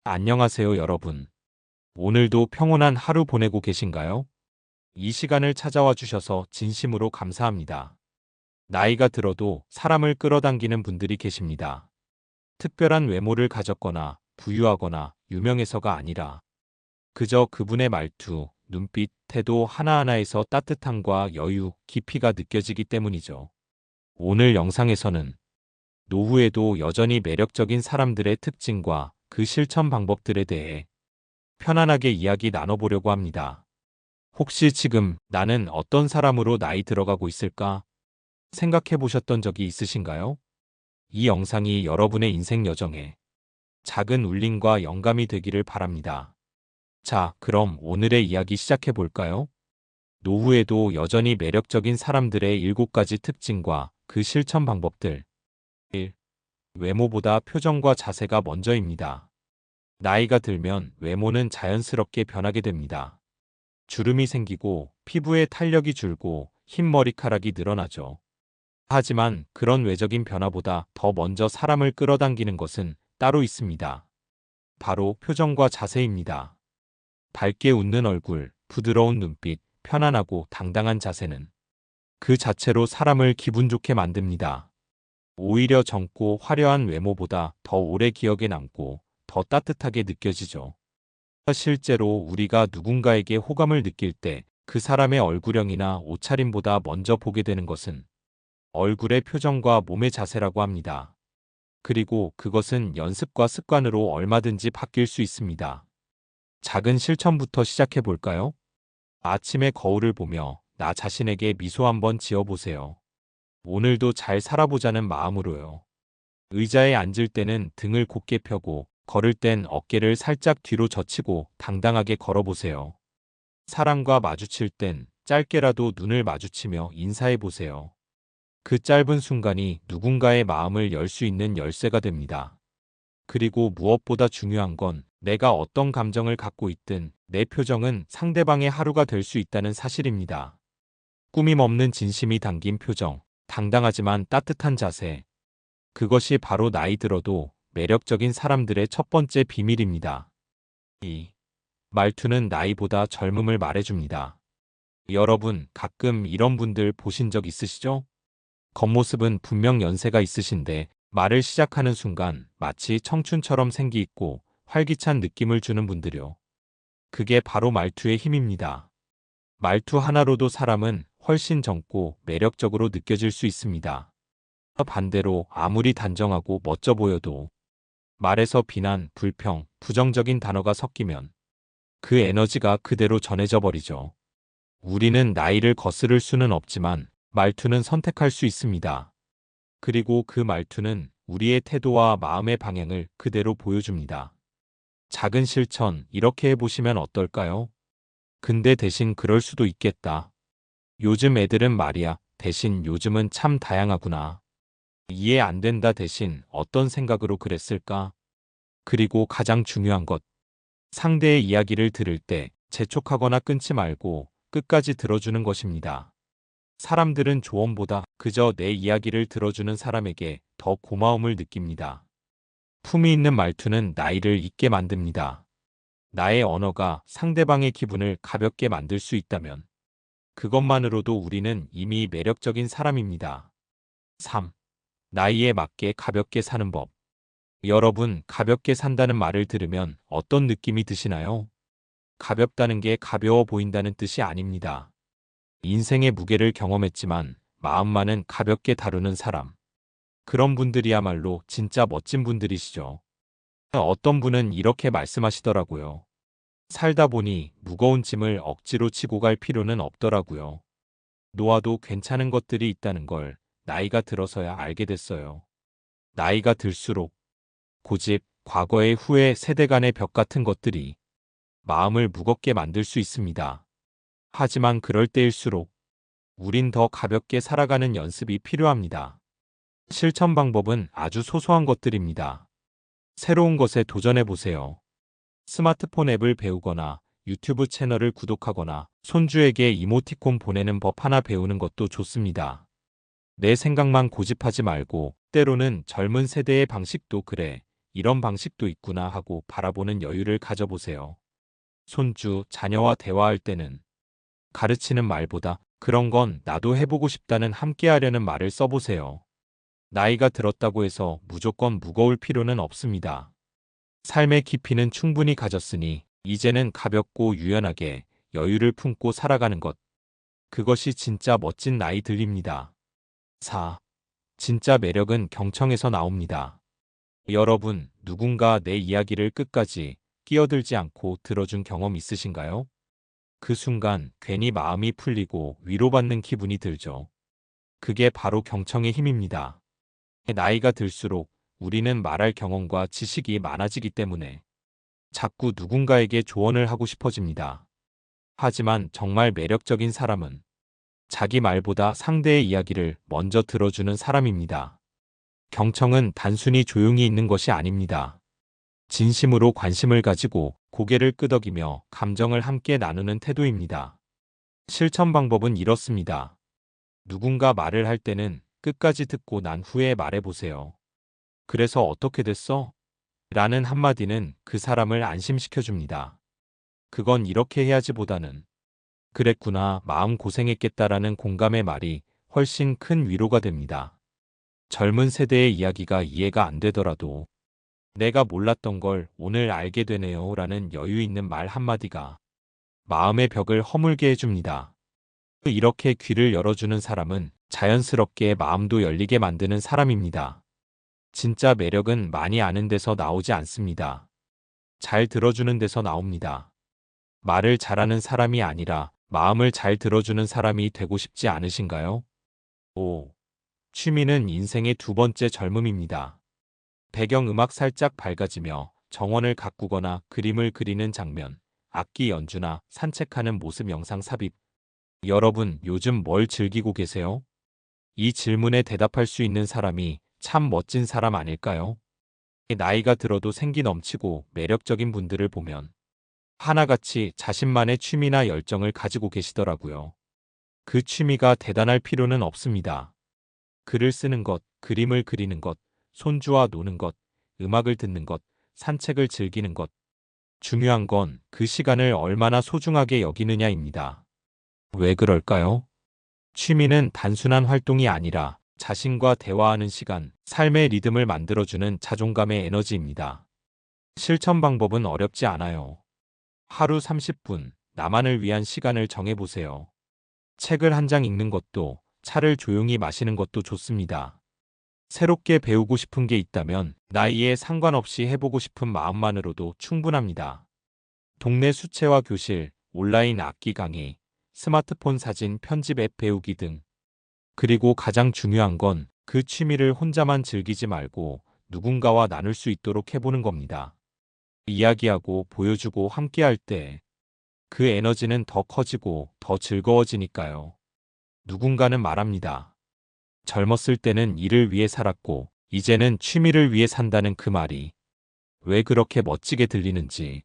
안녕하세요, 여러분. 오늘도 평온한 하루 보내고 계신가요? 이 시간을 찾아와 주셔서 진심으로 감사합니다. 나이가 들어도 사람을 끌어당기는 분들이 계십니다. 특별한 외모를 가졌거나 부유하거나 유명해서가 아니라 그저 그분의 말투, 눈빛, 태도 하나하나에서 따뜻함과 여유, 깊이가 느껴지기 때문이죠. 오늘 영상에서는 노후에도 여전히 매력적인 사람들의 특징과 그 실천 방법들에 대해 편안하게 이야기 나눠보려고 합니다. 혹시 지금 나는 어떤 사람으로 나이 들어가고 있을까 생각해 보셨던 적이 있으신가요? 이 영상이 여러분의 인생 여정에 작은 울림과 영감이 되기를 바랍니다. 자, 그럼 오늘의 이야기 시작해 볼까요? 노후에도 여전히 매력적인 사람들의 7가지 특징과 그 실천 방법들. 1. 외모보다 표정과 자세가 먼저입니다. 나이가 들면 외모는 자연스럽게 변하게 됩니다. 주름이 생기고 피부에 탄력이 줄고 흰 머리카락이 늘어나죠. 하지만 그런 외적인 변화보다 더 먼저 사람을 끌어당기는 것은 따로 있습니다. 바로 표정과 자세입니다. 밝게 웃는 얼굴, 부드러운 눈빛, 편안하고 당당한 자세는 그 자체로 사람을 기분 좋게 만듭니다. 오히려 젊고 화려한 외모보다 더 오래 기억에 남고 더 따뜻하게 느껴지죠. 실제로 우리가 누군가에게 호감을 느낄 때 그 사람의 얼굴형이나 옷차림보다 먼저 보게 되는 것은 얼굴의 표정과 몸의 자세라고 합니다. 그리고 그것은 연습과 습관으로 얼마든지 바뀔 수 있습니다. 작은 실천부터 시작해 볼까요? 아침에 거울을 보며 나 자신에게 미소 한번 지어보세요. 오늘도 잘 살아보자는 마음으로요. 의자에 앉을 때는 등을 곧게 펴고 걸을 땐 어깨를 살짝 뒤로 젖히고 당당하게 걸어보세요. 사람과 마주칠 땐 짧게라도 눈을 마주치며 인사해 보세요. 그 짧은 순간이 누군가의 마음을 열 수 있는 열쇠가 됩니다. 그리고 무엇보다 중요한 건 내가 어떤 감정을 갖고 있든 내 표정은 상대방의 하루가 될 수 있다는 사실입니다. 꾸밈 없는 진심이 담긴 표정, 당당하지만 따뜻한 자세. 그것이 바로 나이 들어도 매력적인 사람들의 첫 번째 비밀입니다. 2. 말투는 나이보다 젊음을 말해줍니다. 여러분, 가끔 이런 분들 보신 적 있으시죠? 겉모습은 분명 연세가 있으신데 말을 시작하는 순간 마치 청춘처럼 생기 있고 활기찬 느낌을 주는 분들요. 그게 바로 말투의 힘입니다. 말투 하나로도 사람은 훨씬 젊고 매력적으로 느껴질 수 있습니다. 반대로 아무리 단정하고 멋져 보여도 말에서 비난, 불평, 부정적인 단어가 섞이면 그 에너지가 그대로 전해져 버리죠. 우리는 나이를 거스를 수는 없지만 말투는 선택할 수 있습니다. 그리고 그 말투는 우리의 태도와 마음의 방향을 그대로 보여줍니다. 작은 실천 이렇게 해보시면 어떨까요? 근데 대신 그럴 수도 있겠다. 요즘 애들은 말이야. 대신 요즘은 참 다양하구나. 이해 안 된다 대신 어떤 생각으로 그랬을까? 그리고 가장 중요한 것. 상대의 이야기를 들을 때 재촉하거나 끊지 말고 끝까지 들어주는 것입니다. 사람들은 조언보다 그저 내 이야기를 들어주는 사람에게 더 고마움을 느낍니다. 품위 있는 말투는 나이를 잊게 만듭니다. 나의 언어가 상대방의 기분을 가볍게 만들 수 있다면 그것만으로도 우리는 이미 매력적인 사람입니다. 3. 나이에 맞게 가볍게 사는 법. 여러분, 가볍게 산다는 말을 들으면 어떤 느낌이 드시나요? 가볍다는 게 가벼워 보인다는 뜻이 아닙니다. 인생의 무게를 경험했지만 마음만은 가볍게 다루는 사람. 그런 분들이야말로 진짜 멋진 분들이시죠. 어떤 분은 이렇게 말씀하시더라고요. 살다 보니 무거운 짐을 억지로 지고 갈 필요는 없더라고요. 놓아도 괜찮은 것들이 있다는 걸 나이가 들어서야 알게 됐어요. 나이가 들수록 고집, 과거의 후회, 세대 간의 벽 같은 것들이 마음을 무겁게 만들 수 있습니다. 하지만 그럴 때일수록 우린 더 가볍게 살아가는 연습이 필요합니다. 실천 방법은 아주 소소한 것들입니다. 새로운 것에 도전해 보세요. 스마트폰 앱을 배우거나 유튜브 채널을 구독하거나 손주에게 이모티콘 보내는 법 하나 배우는 것도 좋습니다. 내 생각만 고집하지 말고 때로는 젊은 세대의 방식도 그래. 이런 방식도 있구나 하고 바라보는 여유를 가져보세요. 손주, 자녀와 대화할 때는 가르치는 말보다 그런 건 나도 해보고 싶다는 함께하려는 말을 써보세요. 나이가 들었다고 해서 무조건 무거울 필요는 없습니다. 삶의 깊이는 충분히 가졌으니 이제는 가볍고 유연하게 여유를 품고 살아가는 것. 그것이 진짜 멋진 나이 들립니다. 4. 진짜 매력은 경청에서 나옵니다. 여러분, 누군가 내 이야기를 끝까지 끼어들지 않고 들어준 경험 있으신가요? 그 순간 괜히 마음이 풀리고 위로받는 기분이 들죠. 그게 바로 경청의 힘입니다. 나이가 들수록 우리는 말할 경험과 지식이 많아지기 때문에 자꾸 누군가에게 조언을 하고 싶어집니다. 하지만 정말 매력적인 사람은 자기 말보다 상대의 이야기를 먼저 들어주는 사람입니다. 경청은 단순히 조용히 있는 것이 아닙니다. 진심으로 관심을 가지고 고개를 끄덕이며 감정을 함께 나누는 태도입니다. 실천 방법은 이렇습니다. 누군가 말을 할 때는 끝까지 듣고 난 후에 말해보세요. 그래서 어떻게 됐어? 라는 한마디는 그 사람을 안심시켜줍니다. 그건 이렇게 해야지 보다는 그랬구나, 마음 고생했겠다라는 공감의 말이 훨씬 큰 위로가 됩니다. 젊은 세대의 이야기가 이해가 안 되더라도 내가 몰랐던 걸 오늘 알게 되네요 라는 여유 있는 말 한마디가 마음의 벽을 허물게 해줍니다. 이렇게 귀를 열어주는 사람은 자연스럽게 마음도 열리게 만드는 사람입니다. 진짜 매력은 많이 아는 데서 나오지 않습니다. 잘 들어주는 데서 나옵니다. 말을 잘하는 사람이 아니라 마음을 잘 들어주는 사람이 되고 싶지 않으신가요? 5. 취미는 인생의 두 번째 젊음입니다. 배경음악 살짝 밝아지며 정원을 가꾸거나 그림을 그리는 장면, 악기 연주나 산책하는 모습 영상 삽입. 여러분, 요즘 뭘 즐기고 계세요? 이 질문에 대답할 수 있는 사람이 참 멋진 사람 아닐까요? 나이가 들어도 생기 넘치고 매력적인 분들을 보면 하나같이 자신만의 취미나 열정을 가지고 계시더라고요. 그 취미가 대단할 필요는 없습니다. 글을 쓰는 것, 그림을 그리는 것, 손주와 노는 것, 음악을 듣는 것, 산책을 즐기는 것. 중요한 건 그 시간을 얼마나 소중하게 여기느냐입니다. 왜 그럴까요? 취미는 단순한 활동이 아니라 자신과 대화하는 시간, 삶의 리듬을 만들어주는 자존감의 에너지입니다. 실천 방법은 어렵지 않아요. 하루 30분, 나만을 위한 시간을 정해보세요. 책을 한 장 읽는 것도, 차를 조용히 마시는 것도 좋습니다. 새롭게 배우고 싶은 게 있다면 나이에 상관없이 해보고 싶은 마음만으로도 충분합니다. 동네 수채화 교실, 온라인 악기 강의, 스마트폰 사진 편집 앱 배우기 등. 그리고 가장 중요한 건 그 취미를 혼자만 즐기지 말고 누군가와 나눌 수 있도록 해보는 겁니다. 이야기하고 보여주고 함께할 때 그 에너지는 더 커지고 더 즐거워지니까요. 누군가는 말합니다. 젊었을 때는 일을 위해 살았고 이제는 취미를 위해 산다는 그 말이 왜 그렇게 멋지게 들리는지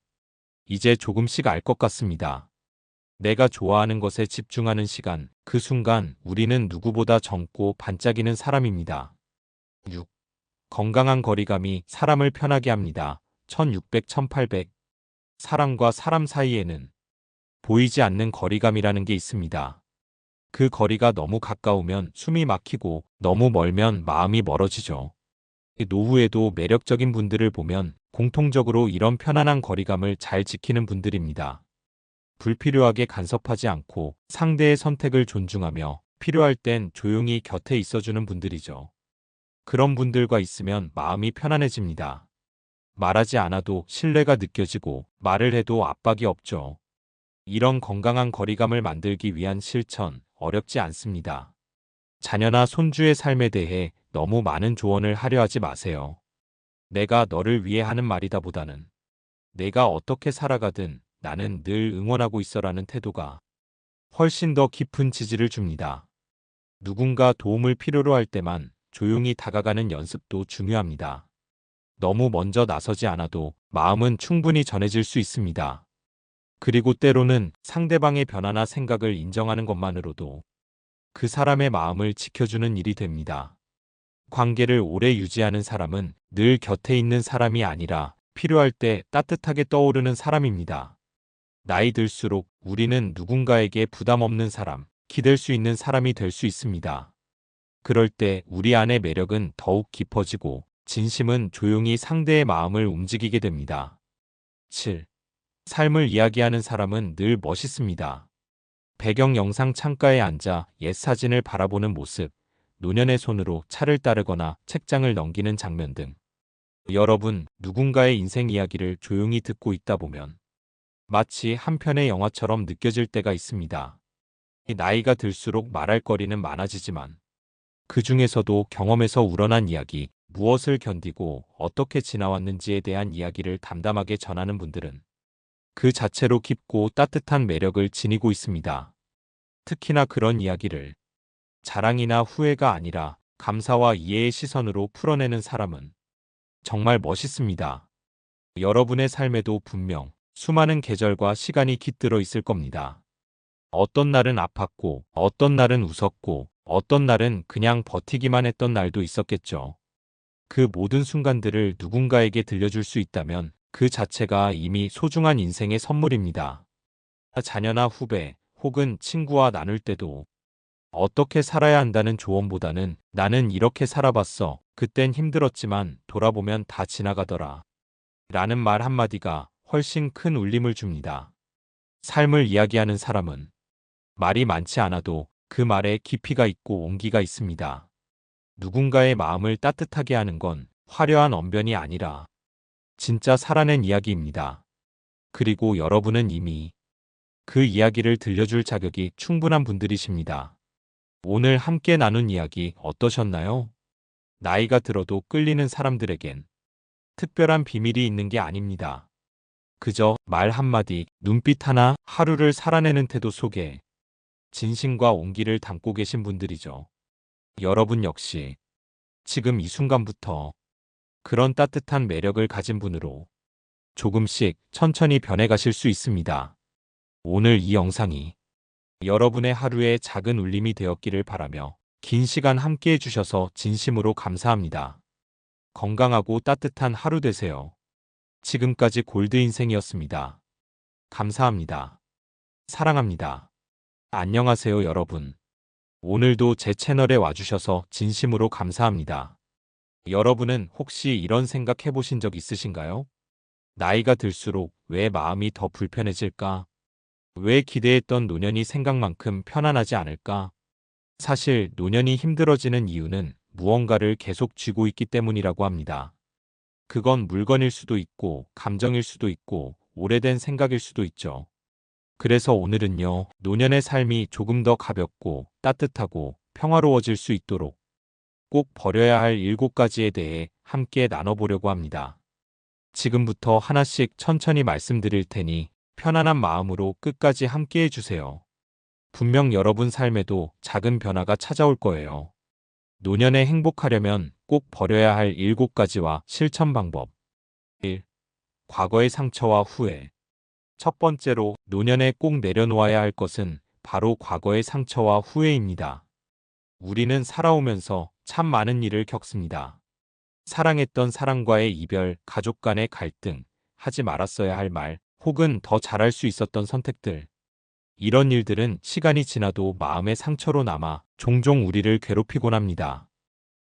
이제 조금씩 알 것 같습니다. 내가 좋아하는 것에 집중하는 시간, 그 순간 우리는 누구보다 젊고 반짝이는 사람입니다. 6. 건강한 거리감이 사람을 편하게 합니다. 1600-1800. 사람과 사람 사이에는 보이지 않는 거리감이라는 게 있습니다. 그 거리가 너무 가까우면 숨이 막히고 너무 멀면 마음이 멀어지죠. 노후에도 매력적인 분들을 보면 공통적으로 이런 편안한 거리감을 잘 지키는 분들입니다. 불필요하게 간섭하지 않고 상대의 선택을 존중하며 필요할 땐 조용히 곁에 있어주는 분들이죠. 그런 분들과 있으면 마음이 편안해집니다. 말하지 않아도 신뢰가 느껴지고 말을 해도 압박이 없죠. 이런 건강한 거리감을 만들기 위한 실천 어렵지 않습니다. 자녀나 손주의 삶에 대해 너무 많은 조언을 하려 하지 마세요. 내가 너를 위해 하는 말이다 보다는 내가 어떻게 살아가든 나는 늘 응원하고 있어라는 태도가 훨씬 더 깊은 지지를 줍니다. 누군가 도움을 필요로 할 때만 조용히 다가가는 연습도 중요합니다. 너무 먼저 나서지 않아도 마음은 충분히 전해질 수 있습니다. 그리고 때로는 상대방의 변화나 생각을 인정하는 것만으로도 그 사람의 마음을 지켜주는 일이 됩니다. 관계를 오래 유지하는 사람은 늘 곁에 있는 사람이 아니라 필요할 때 따뜻하게 떠오르는 사람입니다. 나이 들수록 우리는 누군가에게 부담 없는 사람, 기댈 수 있는 사람이 될 수 있습니다. 그럴 때 우리 안의 매력은 더욱 깊어지고 진심은 조용히 상대의 마음을 움직이게 됩니다. 7. 삶을 이야기하는 사람은 늘 멋있습니다. 배경 영상 창가에 앉아 옛 사진을 바라보는 모습, 노년의 손으로 차를 따르거나 책장을 넘기는 장면 등 여러분, 누군가의 인생 이야기를 조용히 듣고 있다 보면 마치 한 편의 영화처럼 느껴질 때가 있습니다. 나이가 들수록 말할 거리는 많아지지만 그 중에서도 경험에서 우러난 이야기, 무엇을 견디고 어떻게 지나왔는지에 대한 이야기를 담담하게 전하는 분들은 그 자체로 깊고 따뜻한 매력을 지니고 있습니다. 특히나 그런 이야기를 자랑이나 후회가 아니라 감사와 이해의 시선으로 풀어내는 사람은 정말 멋있습니다. 여러분의 삶에도 분명 수많은 계절과 시간이 깃들어 있을 겁니다. 어떤 날은 아팠고, 어떤 날은 웃었고, 어떤 날은 그냥 버티기만 했던 날도 있었겠죠. 그 모든 순간들을 누군가에게 들려줄 수 있다면 그 자체가 이미 소중한 인생의 선물입니다. 자녀나 후배 혹은 친구와 나눌 때도 어떻게 살아야 한다는 조언보다는 나는 이렇게 살아봤어. 그땐 힘들었지만 돌아보면 다 지나가더라. 라는 말 한마디가 훨씬 큰 울림을 줍니다. 삶을 이야기하는 사람은 말이 많지 않아도 그 말에 깊이가 있고 온기가 있습니다. 누군가의 마음을 따뜻하게 하는 건 화려한 언변이 아니라 진짜 살아낸 이야기입니다. 그리고 여러분은 이미 그 이야기를 들려줄 자격이 충분한 분들이십니다. 오늘 함께 나눈 이야기 어떠셨나요? 나이가 들어도 끌리는 사람들에겐 특별한 비밀이 있는 게 아닙니다. 그저 말 한마디, 눈빛 하나, 하루를 살아내는 태도 속에 진심과 온기를 담고 계신 분들이죠. 여러분 역시 지금 이 순간부터 그런 따뜻한 매력을 가진 분으로 조금씩 천천히 변해가실 수 있습니다. 오늘 이 영상이 여러분의 하루에 작은 울림이 되었기를 바라며 긴 시간 함께 해주셔서 진심으로 감사합니다. 건강하고 따뜻한 하루 되세요. 지금까지 골드 인생이었습니다. 감사합니다. 사랑합니다. 안녕하세요, 여러분. 오늘도 제 채널에 와주셔서 진심으로 감사합니다. 여러분은 혹시 이런 생각 해보신 적 있으신가요? 나이가 들수록 왜 마음이 더 불편해질까? 왜 기대했던 노년이 생각만큼 편안하지 않을까? 사실 노년이 힘들어지는 이유는 무언가를 계속 쥐고 있기 때문이라고 합니다. 그건 물건일 수도 있고, 감정일 수도 있고, 오래된 생각일 수도 있죠. 그래서 오늘은요, 노년의 삶이 조금 더 가볍고 따뜻하고 평화로워질 수 있도록 꼭 버려야 할 7가지에 대해 함께 나눠보려고 합니다. 지금부터 하나씩 천천히 말씀드릴 테니 편안한 마음으로 끝까지 함께 해주세요. 분명 여러분 삶에도 작은 변화가 찾아올 거예요. 노년에 행복하려면 꼭 버려야 할 7가지와 실천 방법. 1. 과거의 상처와 후회. 첫 번째로 노년에 꼭 내려놓아야 할 것은 바로 과거의 상처와 후회입니다. 우리는 살아오면서 참 많은 일을 겪습니다. 사랑했던 사람과의 이별, 가족 간의 갈등, 하지 말았어야 할 말, 혹은 더 잘할 수 있었던 선택들. 이런 일들은 시간이 지나도 마음의 상처로 남아 종종 우리를 괴롭히곤 합니다.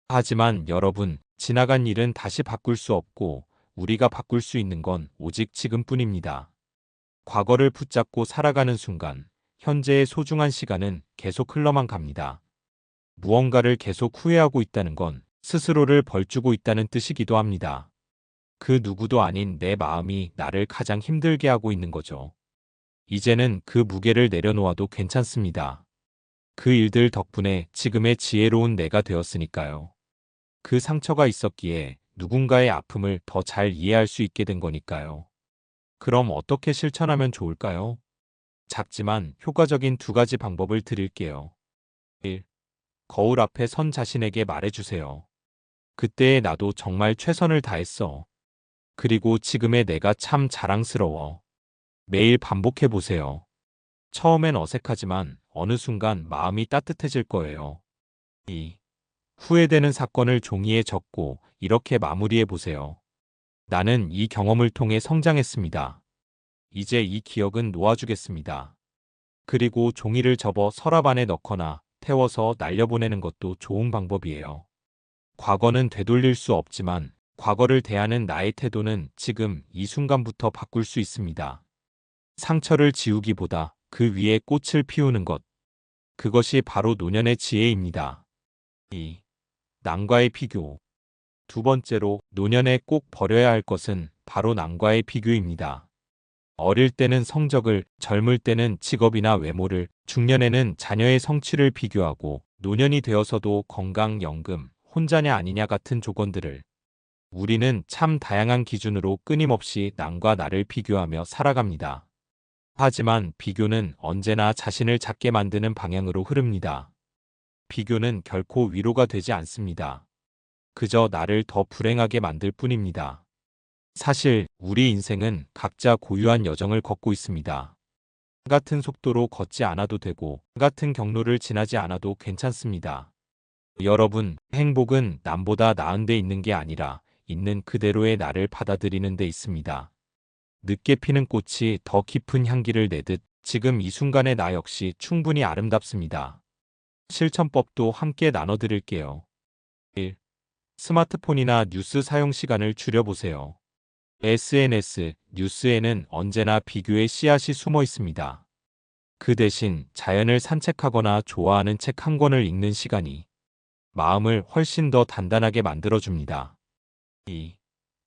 하지만 여러분, 지나간 일은 다시 바꿀 수 없고 우리가 바꿀 수 있는 건 오직 지금뿐입니다. 과거를 붙잡고 살아가는 순간, 현재의 소중한 시간은 계속 흘러만 갑니다. 무언가를 계속 후회하고 있다는 건 스스로를 벌주고 있다는 뜻이기도 합니다. 그 누구도 아닌 내 마음이 나를 가장 힘들게 하고 있는 거죠. 이제는 그 무게를 내려놓아도 괜찮습니다. 그 일들 덕분에 지금의 지혜로운 내가 되었으니까요. 그 상처가 있었기에 누군가의 아픔을 더 잘 이해할 수 있게 된 거니까요. 그럼 어떻게 실천하면 좋을까요? 작지만 효과적인 2가지 방법을 드릴게요. 1. 거울 앞에 선 자신에게 말해주세요. 그때의 나도 정말 최선을 다했어. 그리고 지금의 내가 참 자랑스러워. 매일 반복해보세요. 처음엔 어색하지만 어느 순간 마음이 따뜻해질 거예요. 2. 후회되는 사건을 종이에 적고 이렇게 마무리해 보세요. 나는 이 경험을 통해 성장했습니다. 이제 이 기억은 놓아주겠습니다. 그리고 종이를 접어 서랍 안에 넣거나 태워서 날려보내는 것도 좋은 방법이에요. 과거는 되돌릴 수 없지만 과거를 대하는 나의 태도는 지금 이 순간부터 바꿀 수 있습니다. 상처를 지우기보다 그 위에 꽃을 피우는 것. 그것이 바로 노년의 지혜입니다. 2. 남과의 비교. 두 번째로 노년에 꼭 버려야 할 것은 바로 남과의 비교입니다. 어릴 때는 성적을, 젊을 때는 직업이나 외모를, 중년에는 자녀의 성취를 비교하고 노년이 되어서도 건강, 연금, 혼자냐 아니냐 같은 조건들을 우리는 참 다양한 기준으로 끊임없이 남과 나를 비교하며 살아갑니다. 하지만 비교는 언제나 자신을 작게 만드는 방향으로 흐릅니다. 비교는 결코 위로가 되지 않습니다. 그저 나를 더 불행하게 만들 뿐입니다. 사실 우리 인생은 각자 고유한 여정을 걷고 있습니다. 같은 속도로 걷지 않아도 되고 같은 경로를 지나지 않아도 괜찮습니다. 여러분, 행복은 남보다 나은 데 있는 게 아니라 있는 그대로의 나를 받아들이는 데 있습니다. 늦게 피는 꽃이 더 깊은 향기를 내듯 지금 이 순간의 나 역시 충분히 아름답습니다. 실천법도 함께 나눠드릴게요. 1. 스마트폰이나 뉴스 사용 시간을 줄여보세요. SNS, 뉴스에는 언제나 비교의 씨앗이 숨어 있습니다. 그 대신 자연을 산책하거나 좋아하는 책 한 권을 읽는 시간이 마음을 훨씬 더 단단하게 만들어줍니다. 2.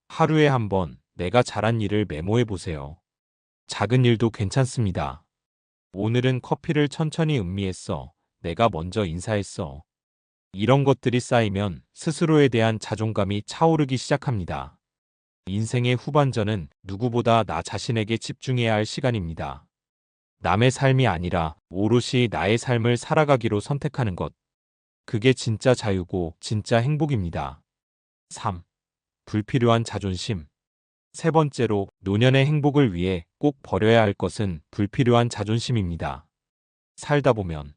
하루에 한 번 내가 잘한 일을 메모해 보세요. 작은 일도 괜찮습니다. 오늘은 커피를 천천히 음미했어. 내가 먼저 인사했어. 이런 것들이 쌓이면 스스로에 대한 자존감이 차오르기 시작합니다. 인생의 후반전은 누구보다 나 자신에게 집중해야 할 시간입니다. 남의 삶이 아니라 오롯이 나의 삶을 살아가기로 선택하는 것. 그게 진짜 자유고 진짜 행복입니다. 3. 불필요한 자존심. 세 번째로 노년의 행복을 위해 꼭 버려야 할 것은 불필요한 자존심입니다. 살다 보면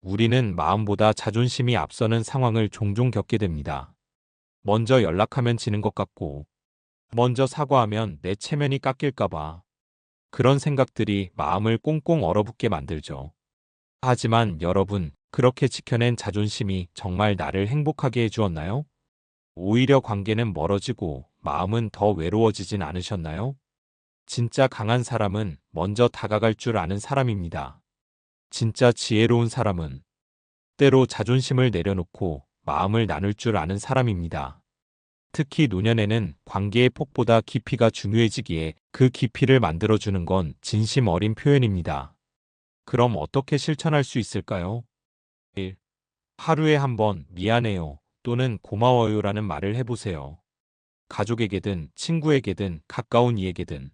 우리는 마음보다 자존심이 앞서는 상황을 종종 겪게 됩니다. 먼저 연락하면 지는 것 같고, 먼저 사과하면 내 체면이 깎일까봐. 그런 생각들이 마음을 꽁꽁 얼어붙게 만들죠. 하지만 여러분, 그렇게 지켜낸 자존심이 정말 나를 행복하게 해주었나요? 오히려 관계는 멀어지고 마음은 더 외로워지진 않으셨나요? 진짜 강한 사람은 먼저 다가갈 줄 아는 사람입니다. 진짜 지혜로운 사람은 때로 자존심을 내려놓고 마음을 나눌 줄 아는 사람입니다. 특히 노년에는 관계의 폭보다 깊이가 중요해지기에 그 깊이를 만들어주는 건 진심 어린 표현입니다. 그럼 어떻게 실천할 수 있을까요? 1. 하루에 한 번 미안해요 또는 고마워요라는 말을 해보세요. 가족에게든 친구에게든 가까운 이에게든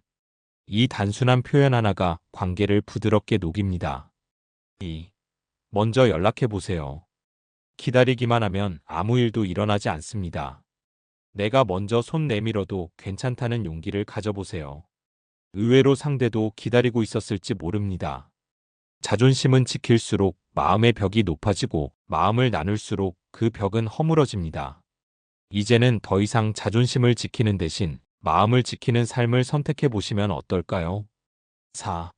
이 단순한 표현 하나가 관계를 부드럽게 녹입니다. 2. 먼저 연락해보세요. 기다리기만 하면 아무 일도 일어나지 않습니다. 내가 먼저 손 내밀어도 괜찮다는 용기를 가져보세요. 의외로 상대도 기다리고 있었을지 모릅니다. 자존심은 지킬수록 마음의 벽이 높아지고 마음을 나눌수록 그 벽은 허물어집니다. 이제는 더 이상 자존심을 지키는 대신 마음을 지키는 삶을 선택해 보시면 어떨까요? 4.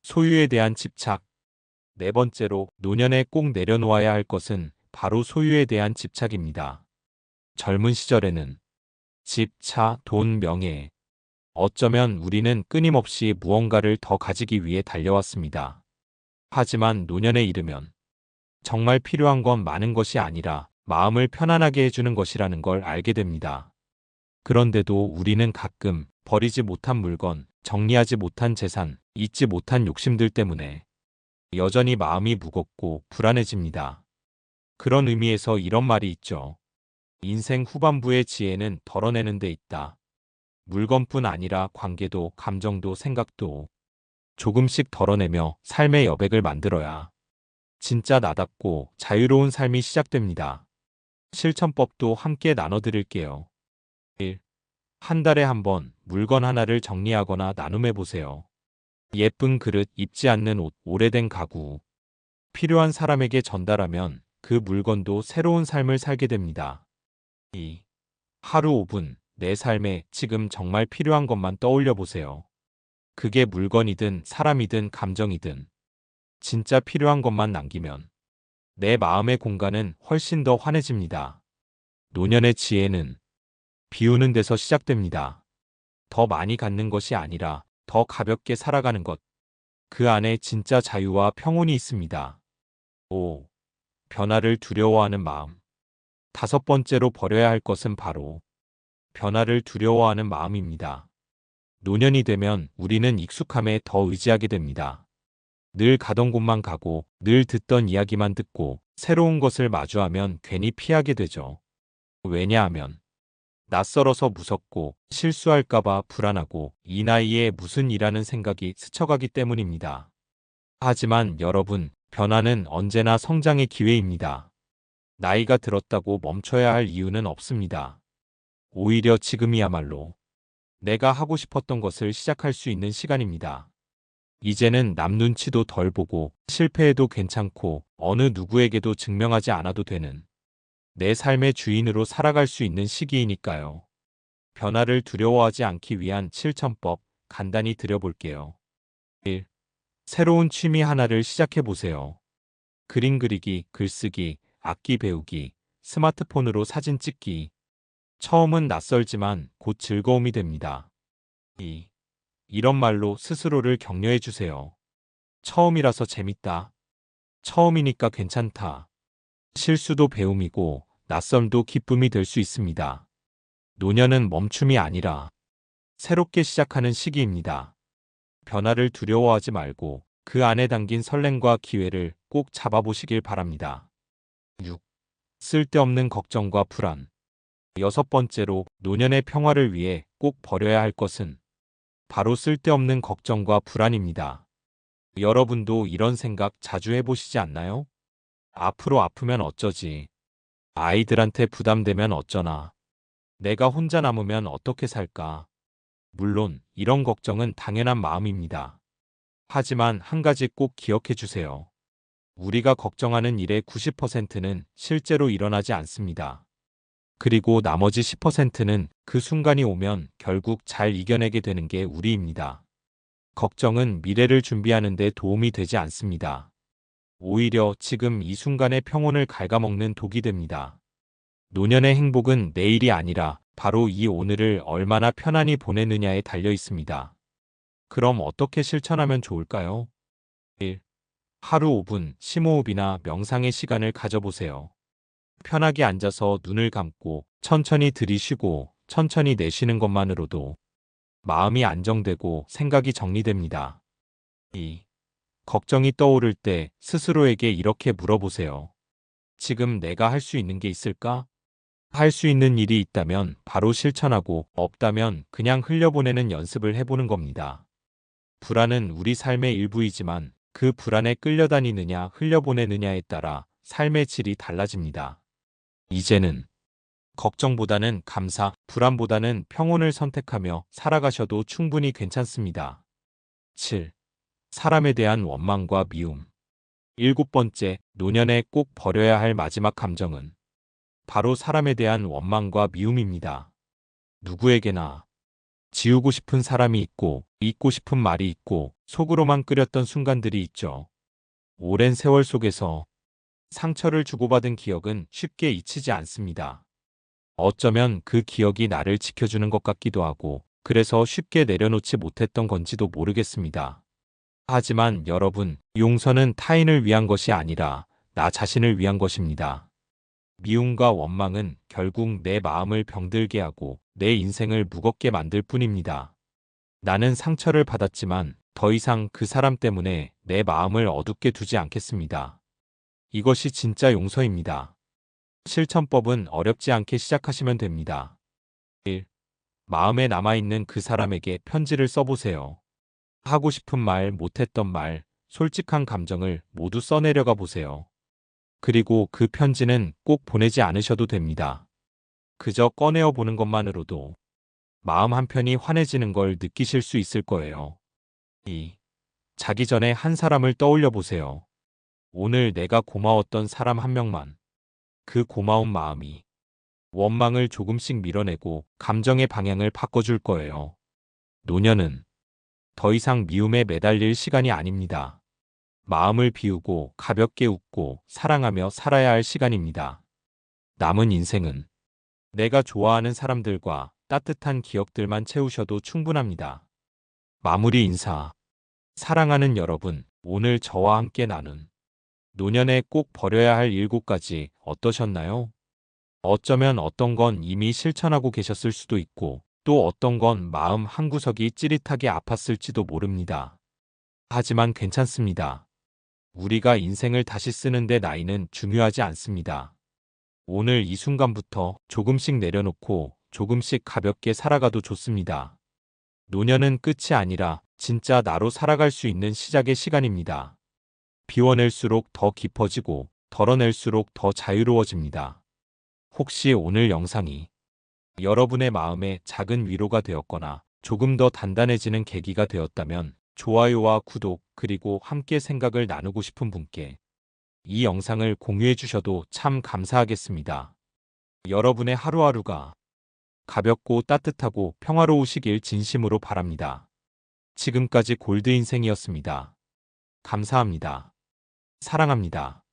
소유에 대한 집착. 네 번째로 노년에 꼭 내려놓아야 할 것은 바로 소유에 대한 집착입니다. 젊은 시절에는 집, 차, 돈, 명예. 어쩌면 우리는 끊임없이 무언가를 더 가지기 위해 달려왔습니다. 하지만 노년에 이르면 정말 필요한 건 많은 것이 아니라 마음을 편안하게 해주는 것이라는 걸 알게 됩니다. 그런데도 우리는 가끔 버리지 못한 물건, 정리하지 못한 재산, 잊지 못한 욕심들 때문에 여전히 마음이 무겁고 불안해집니다. 그런 의미에서 이런 말이 있죠. 인생 후반부의 지혜는 덜어내는 데 있다. 물건뿐 아니라 관계도 감정도 생각도 조금씩 덜어내며 삶의 여백을 만들어야 진짜 나답고 자유로운 삶이 시작됩니다. 실천법도 함께 나눠드릴게요. 1. 한 달에 한 번 물건 하나를 정리하거나 나눔해보세요. 예쁜 그릇, 입지 않는 옷, 오래된 가구. 필요한 사람에게 전달하면 그 물건도 새로운 삶을 살게 됩니다. 2. 하루 5분 내 삶에 지금 정말 필요한 것만 떠올려 보세요. 그게 물건이든 사람이든 감정이든 진짜 필요한 것만 남기면 내 마음의 공간은 훨씬 더 환해집니다. 노년의 지혜는 비우는 데서 시작됩니다. 더 많이 갖는 것이 아니라 더 가볍게 살아가는 것. 그 안에 진짜 자유와 평온이 있습니다. 5. 변화를 두려워하는 마음. 다섯 번째로 버려야 할 것은 바로 변화를 두려워하는 마음입니다. 노년이 되면 우리는 익숙함에 더 의지하게 됩니다. 늘 가던 곳만 가고 늘 듣던 이야기만 듣고 새로운 것을 마주하면 괜히 피하게 되죠. 왜냐하면 낯설어서 무섭고 실수할까봐 불안하고 이 나이에 무슨 일하는 생각이 스쳐가기 때문입니다. 하지만 여러분, 변화는 언제나 성장의 기회입니다. 나이가 들었다고 멈춰야 할 이유는 없습니다. 오히려 지금이야말로 내가 하고 싶었던 것을 시작할 수 있는 시간입니다. 이제는 남 눈치도 덜 보고 실패해도 괜찮고 어느 누구에게도 증명하지 않아도 되는 내 삶의 주인으로 살아갈 수 있는 시기이니까요. 변화를 두려워하지 않기 위한 실천법 간단히 드려볼게요. 1. 새로운 취미 하나를 시작해 보세요. 그림 그리기, 글쓰기, 악기 배우기, 스마트폰으로 사진 찍기. 처음은 낯설지만 곧 즐거움이 됩니다. 2. 이런 말로 스스로를 격려해 주세요. 처음이라서 재밌다. 처음이니까 괜찮다. 실수도 배움이고 낯섦도 기쁨이 될 수 있습니다. 노년은 멈춤이 아니라 새롭게 시작하는 시기입니다. 변화를 두려워하지 말고 그 안에 담긴 설렘과 기회를 꼭 잡아보시길 바랍니다. 6. 쓸데없는 걱정과 불안. 여섯 번째로 노년의 평화를 위해 꼭 버려야 할 것은 바로 쓸데없는 걱정과 불안입니다. 여러분도 이런 생각 자주 해보시지 않나요? 앞으로 아프면 어쩌지? 아이들한테 부담되면 어쩌나? 내가 혼자 남으면 어떻게 살까? 물론 이런 걱정은 당연한 마음입니다. 하지만 한 가지 꼭 기억해 주세요. 우리가 걱정하는 일의 90%는 실제로 일어나지 않습니다. 그리고 나머지 10%는 그 순간이 오면 결국 잘 이겨내게 되는 게 우리입니다. 걱정은 미래를 준비하는 데 도움이 되지 않습니다. 오히려 지금 이 순간의 평온을 갉아먹는 독이 됩니다. 노년의 행복은 내일이 아니라 바로 이 오늘을 얼마나 편안히 보내느냐에 달려 있습니다. 그럼 어떻게 실천하면 좋을까요? 1. 하루 5분 심호흡이나 명상의 시간을 가져보세요. 편하게 앉아서 눈을 감고 천천히 들이쉬고 천천히 내쉬는 것만으로도 마음이 안정되고 생각이 정리됩니다. 2. 걱정이 떠오를 때 스스로에게 이렇게 물어보세요. 지금 내가 할 수 있는 게 있을까? 할 수 있는 일이 있다면 바로 실천하고 없다면 그냥 흘려보내는 연습을 해보는 겁니다. 불안은 우리 삶의 일부이지만 그 불안에 끌려다니느냐 흘려보내느냐에 따라 삶의 질이 달라집니다. 이제는 걱정보다는 감사, 불안보다는 평온을 선택하며 살아가셔도 충분히 괜찮습니다. 7. 사람에 대한 원망과 미움. 일곱 번째, 노년에 꼭 버려야 할 마지막 감정은 바로 사람에 대한 원망과 미움입니다. 누구에게나 지우고 싶은 사람이 있고 잊고 싶은 말이 있고 속으로만 끓였던 순간들이 있죠. 오랜 세월 속에서 상처를 주고받은 기억은 쉽게 잊히지 않습니다. 어쩌면 그 기억이 나를 지켜주는 것 같기도 하고 그래서 쉽게 내려놓지 못했던 건지도 모르겠습니다. 하지만 여러분, 용서는 타인을 위한 것이 아니라 나 자신을 위한 것입니다. 미움과 원망은 결국 내 마음을 병들게 하고 내 인생을 무겁게 만들 뿐입니다. 나는 상처를 받았지만 더 이상 그 사람 때문에 내 마음을 어둡게 두지 않겠습니다. 이것이 진짜 용서입니다. 실천법은 어렵지 않게 시작하시면 됩니다. 1. 마음에 남아있는 그 사람에게 편지를 써보세요. 하고 싶은 말, 못했던 말, 솔직한 감정을 모두 써내려가 보세요. 그리고 그 편지는 꼭 보내지 않으셔도 됩니다. 그저 꺼내어 보는 것만으로도 마음 한편이 환해지는 걸 느끼실 수 있을 거예요. 2. 자기 전에 한 사람을 떠올려 보세요. 오늘 내가 고마웠던 사람 한 명만, 그 고마운 마음이 원망을 조금씩 밀어내고 감정의 방향을 바꿔줄 거예요. 노년은 더 이상 미움에 매달릴 시간이 아닙니다. 마음을 비우고 가볍게 웃고 사랑하며 살아야 할 시간입니다. 남은 인생은 내가 좋아하는 사람들과 따뜻한 기억들만 채우셔도 충분합니다. 마무리 인사. 사랑하는 여러분, 오늘 저와 함께 나눈 노년에 꼭 버려야 할 7가지 어떠셨나요? 어쩌면 어떤 건 이미 실천하고 계셨을 수도 있고 또 어떤 건 마음 한구석이 찌릿하게 아팠을지도 모릅니다. 하지만 괜찮습니다. 우리가 인생을 다시 쓰는데 나이는 중요하지 않습니다. 오늘 이 순간부터 조금씩 내려놓고 조금씩 가볍게 살아가도 좋습니다. 노년은 끝이 아니라 진짜 나로 살아갈 수 있는 시작의 시간입니다. 비워낼수록 더 깊어지고 덜어낼수록 더 자유로워집니다. 혹시 오늘 영상이 여러분의 마음에 작은 위로가 되었거나 조금 더 단단해지는 계기가 되었다면 좋아요와 구독 그리고 함께 생각을 나누고 싶은 분께 이 영상을 공유해 주셔도 참 감사하겠습니다. 여러분의 하루하루가 가볍고 따뜻하고 평화로우시길 진심으로 바랍니다. 지금까지 골드 인생이었습니다. 감사합니다. 사랑합니다.